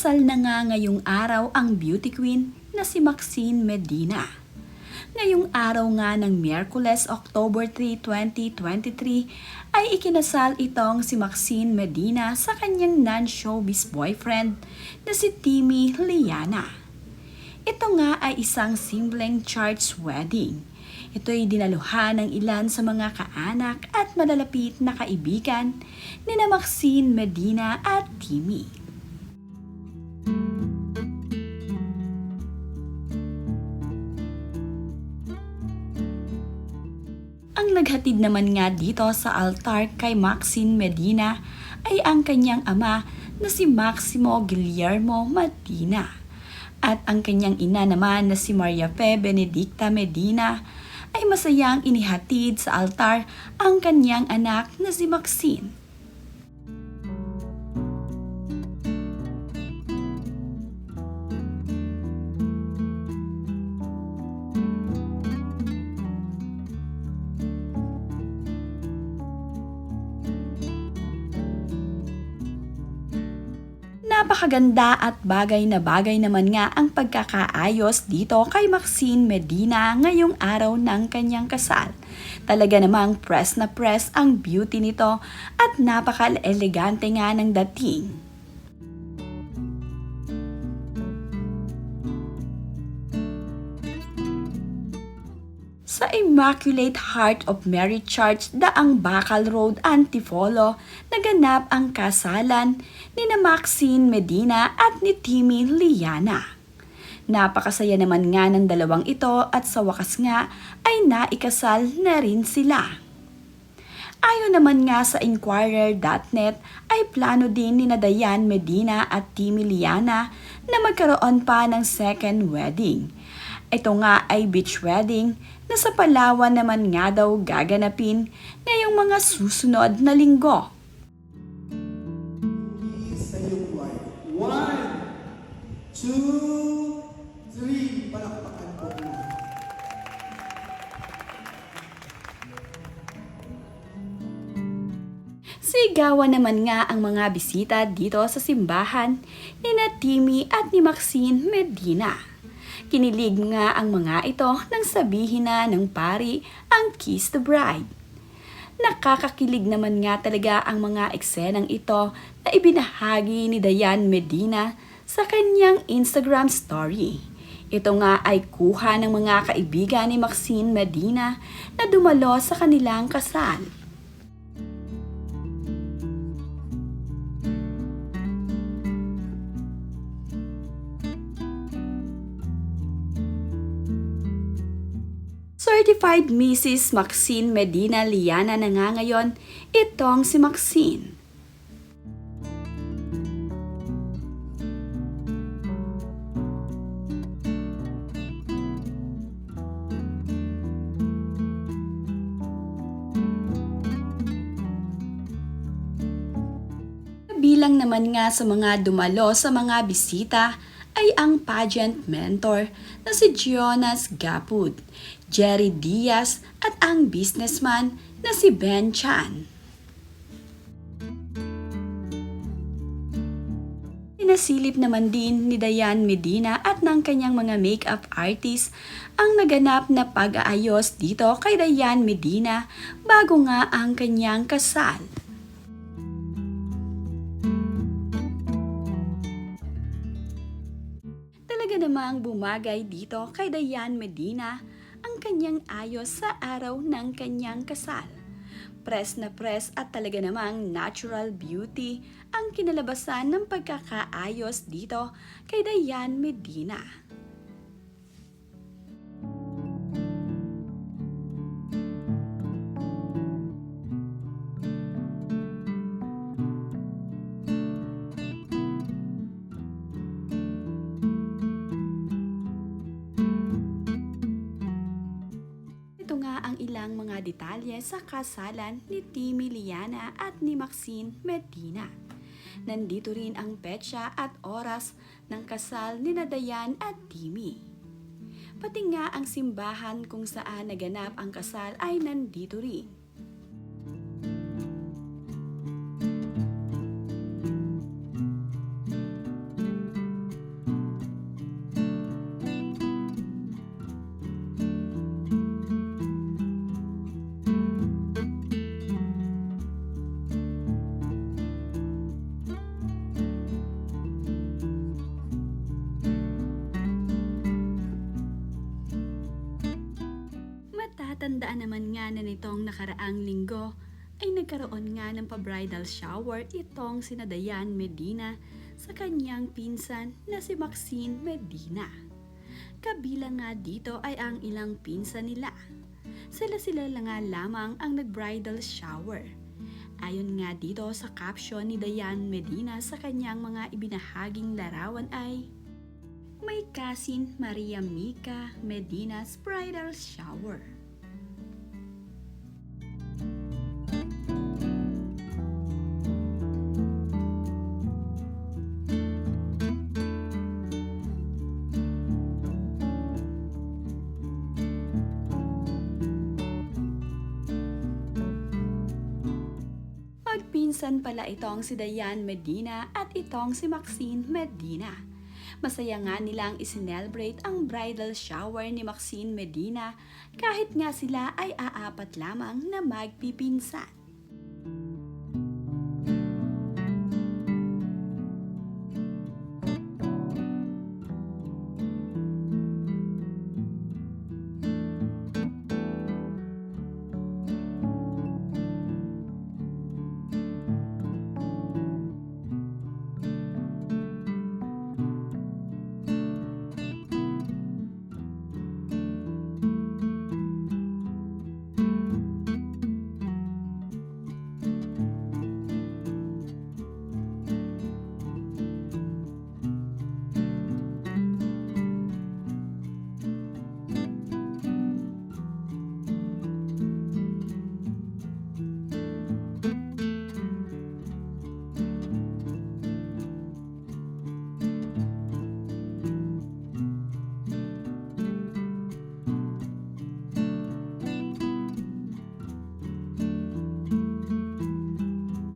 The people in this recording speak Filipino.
Ikasal na nga ngayong araw ang beauty queen na si Maxine Medina. Ngayong araw nga ng Miyerkules, October 3, 2023 ay ikinasal itong si Maxine Medina sa kanyang non-showbiz boyfriend na si Timmy Liana. Ito nga ay isang simpleng church wedding. Ito'y dinaluhan ng ilan sa mga kaanak at malalapit na kaibigan ni na Maxine Medina at Timmy. Ang naghatid naman nga dito sa altar kay Maxine Medina ay ang kanyang ama na si Maximo Guillermo Medina at ang kanyang ina naman na si Maria Fe Benedicta Medina ay masayang inihatid sa altar ang kanyang anak na si Maxine. Napakaganda at bagay na bagay naman nga ang pagkakaayos dito kay Maxine Medina ngayong araw ng kanyang kasal. Talaga namang press na press ang beauty nito at napaka-elegante nga ng dating. Sa Immaculate Heart of Mary Church, Daang Bakal Road, Antipolo, naganap ang kasalan ni na Maxine Medina at ni Timmy Liana. Napakasaya naman nga ng dalawang ito at sa wakas nga ay naikasal na rin sila. Ayon naman nga sa Inquirer.net ay plano din ni na Dayan Medina at Timmy Liana na magkaroon pa ng second wedding. Ito nga ay beach wedding na sa Palawan naman nga daw gaganapin ngayong mga susunod na linggo. Sa iyong wife. 1, 2, 3. Palakpakan po. Sigawan naman nga ang mga bisita dito sa simbahan ni na Timmy at ni Maxine Medina. Kinilig nga ang mga ito nang sabihin na ng pari ang Kiss the Bride. Nakakakilig naman nga talaga ang mga eksenang ito na ibinahagi ni Dayan Medina sa kanyang Instagram story. Ito nga ay kuha ng mga kaibigan ni Maxine Medina na dumalo sa kanilang kasal. Certified Mrs. Maxine Medina Liana na nga ngayon itong si Maxine. Bilang naman nga sa mga dumalo sa mga bisita ay ang pageant mentor na si Jonas Gapud, Jerry Diaz at ang businessman na si Ben Chan. Pinasilip naman din ni Dayan Medina at ng kanyang mga makeup artist ang naganap na pag-aayos dito kay Dayan Medina bago nga ang kanyang kasal. Talaga namang bumagay dito kay Dayan Medina ang kanyang ayos sa araw ng kanyang kasal. Press na press at talaga namang natural beauty ang kinalabasan ng pagkakaayos dito kay Dayan Medina. Ito nga ang ilang mga detalye sa kasalan ni Timmy Liana at ni Maxine Medina. Nandito rin ang petsa at oras ng kasal ni na Dayan at Timmy. Pati nga ang simbahan kung saan naganap ang kasal ay nandito rin. Ito nga ang ilang mga detalye sa kasalan ni Timmy Liana at ni Maxine Medina. Nandito rin ang petsa at oras ng kasal ni na Dayan at Timmy. Pati nga ang simbahan kung saan naganap ang kasal ay nandito rin. Matatandaan naman nga na nitong nakaraang linggo ay nagkaroon nga ng pa-bridal shower itong sina Dayan Medina sa kanyang pinsan na si Maxine Medina. Kabilang nga dito ay ang ilang pinsan nila. Sila lang nga lamang ang nag-bridal shower. Ayon nga dito sa caption ni Dayan Medina sa kanyang mga ibinahaging larawan ay, "May cousin Maria Mica Medina's bridal shower." Magpinsan pala itong si Dayan Medina at itong si Maxine Medina. Masaya nga nilang isinelebrate ang bridal shower ni Maxine Medina kahit nga sila ay aapat lamang na magpipinsan.